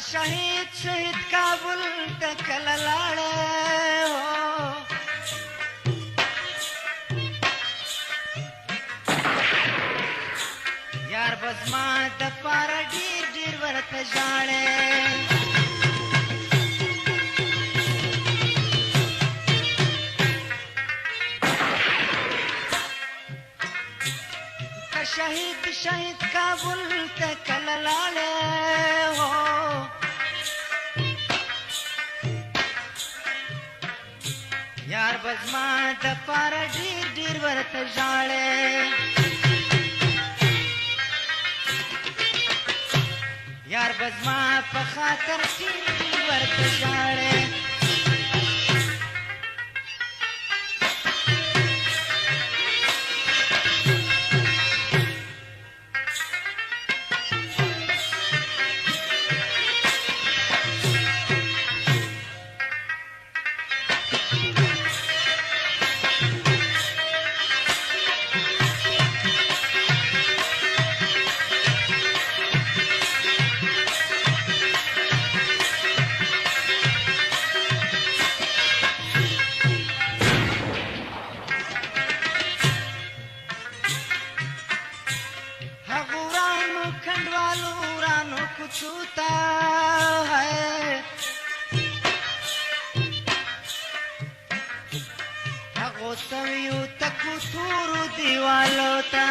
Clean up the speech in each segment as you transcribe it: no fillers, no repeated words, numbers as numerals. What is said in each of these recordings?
शहीद शहीद काबुल तकल लाड़े हो यार बजमा द पारा ढीर ढीर वरत जाने शहीद शहीद काबुल तकल लाड़े हो यार बजमा द पारा ढीर ढीर वरत जाने यार बजमा पखातर ढीर ढीर वरत जाने छूता है अगो सवियू तकु थूरु दीवालोता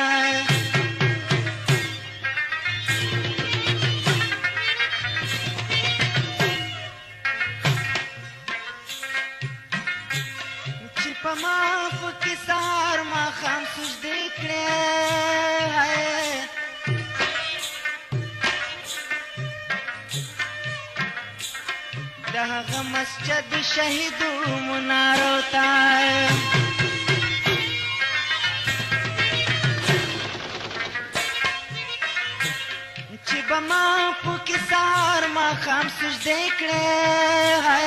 छिपा माफ किसार मा खाम सुज देखने है दहग मस्जिद शहीदू मुनारोता चिबमा पुकिसार मा खाम सुज देखने है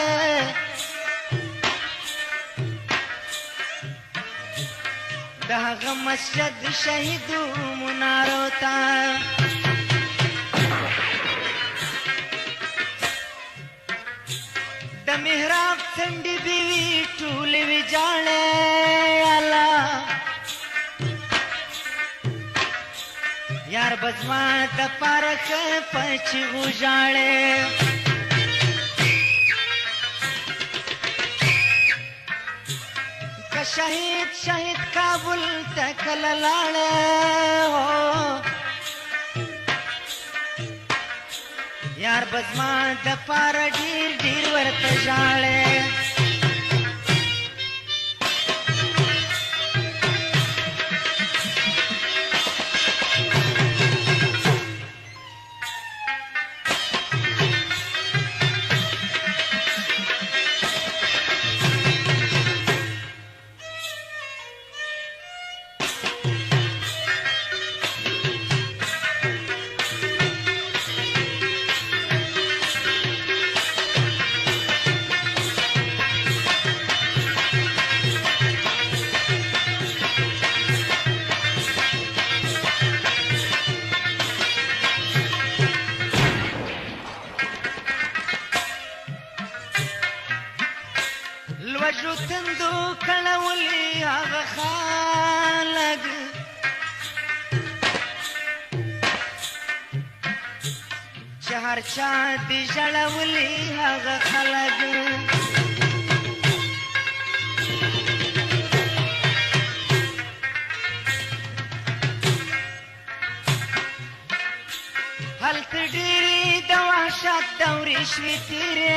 दहग मस्जिद शहीदू मुनारोता मेहराब संडी बीवी टूल विजाने आला यार बजमा द पारक पछ उजाड़े का शहीद शहीद काबुल तकल लाड़े हो यार बजमा द पारा ढीर ढीर वरत जाले लवजो तंदो कलवली आगा खालग चार चांद जलवली आगा खालग हल्त डीरी दवा शात दौरी श्वीतीरे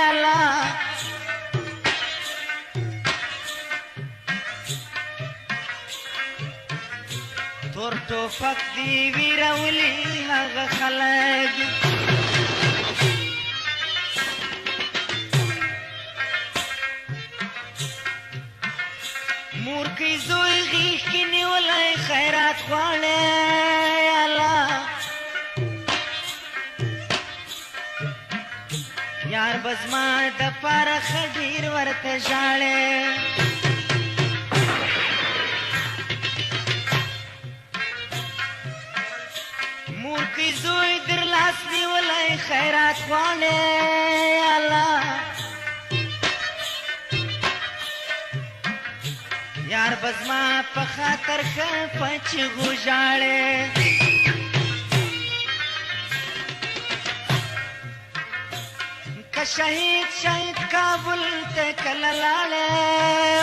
आला तोरटो फक्दी वीरवली हग खलग मूर्खी जोई गीश की निवलाई खैरात वाले आला यार बजमा द पारा खडीर वरत जाले मूर्खी जोई दर लासनी वलाई سړی خیرات غواړي الله یار بزما په خاطر خفه چې غوژاړې که شهید کابل ته کله لاړې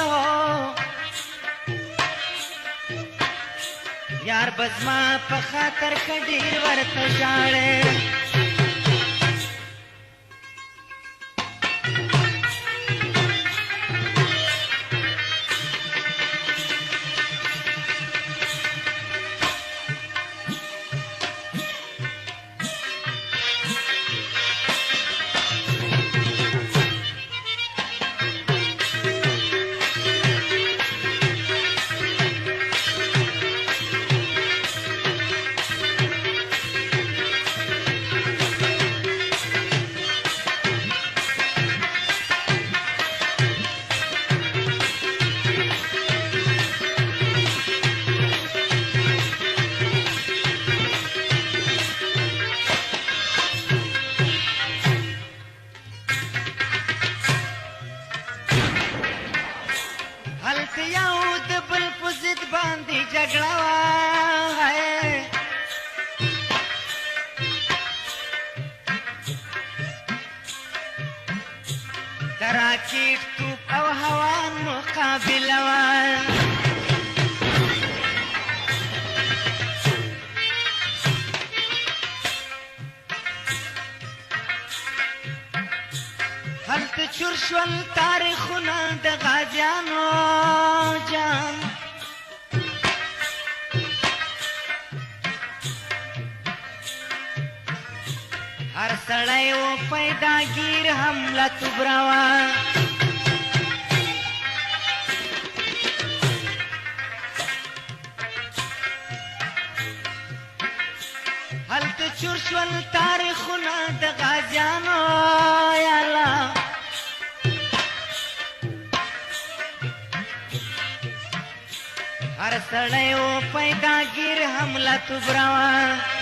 هو یار بزما په خاطر ښه ډېر ورته ژاړې هلته یو د بل په ضد باندې جګړه وه د راکټ توپ او هوان مقابله وه هلته چور شول تاریخونه د غازیانو جان هر سړی و پیداګیر حمله تبره وه هلته چور شول تاریخونه د غازیانو یالا هر سړی و پیداګیر حمله تبره وه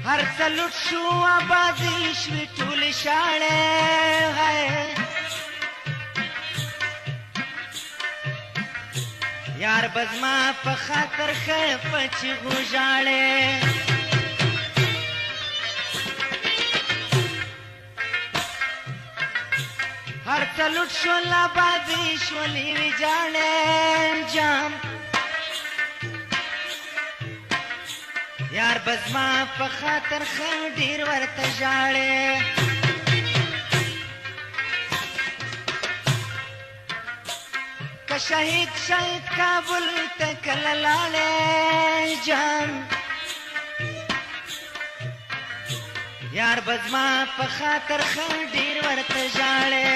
هر څه لوټ شو آبادي شوې ټولې شاړې یار بزما په خاطر خفه چې غوژاړې هر څه لوټ شول آبادي شولې ویجاړې جام یار بزما په خاطر ښه ډېر ورته ژاړې که شهید کابل ته کله لاړې جان یار بزما په خاطر ښه ډېر ورته ژاړې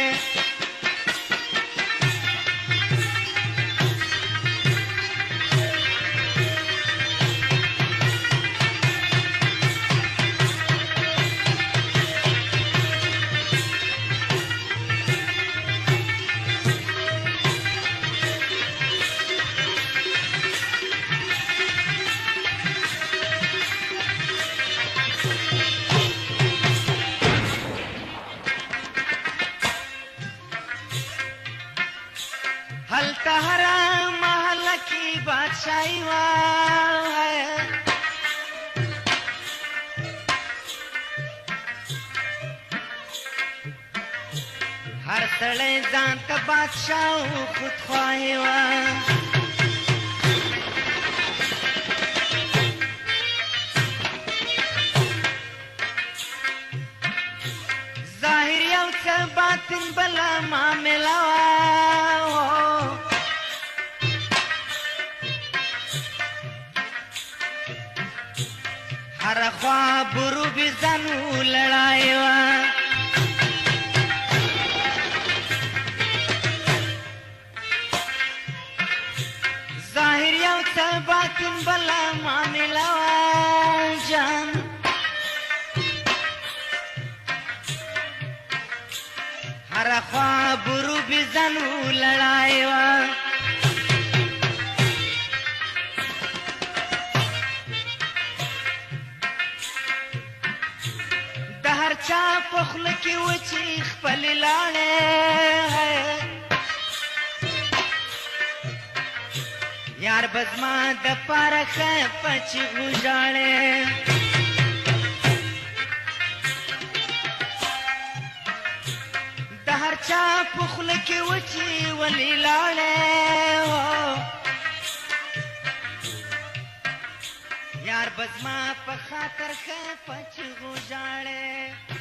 हलता हरा महल की बादशाही है हर सड़े जानत बादशाह खुद ख्वाही जाहिर यौ से बातिन बला मामला हर ख्वा बुरु भी जानू लड़ाई जाहिर यौ से बातिन बला मामला जान हर ख्वा बुरु भी जानू लड़ाई چا په خوله کې وچې خپلې لاړې یار به زما دپاره ښه په چیغو ژاړې د هر چا په خوله کې وچې ولې لاړې یار به زما په خاطر ښه په چیغو ژاړې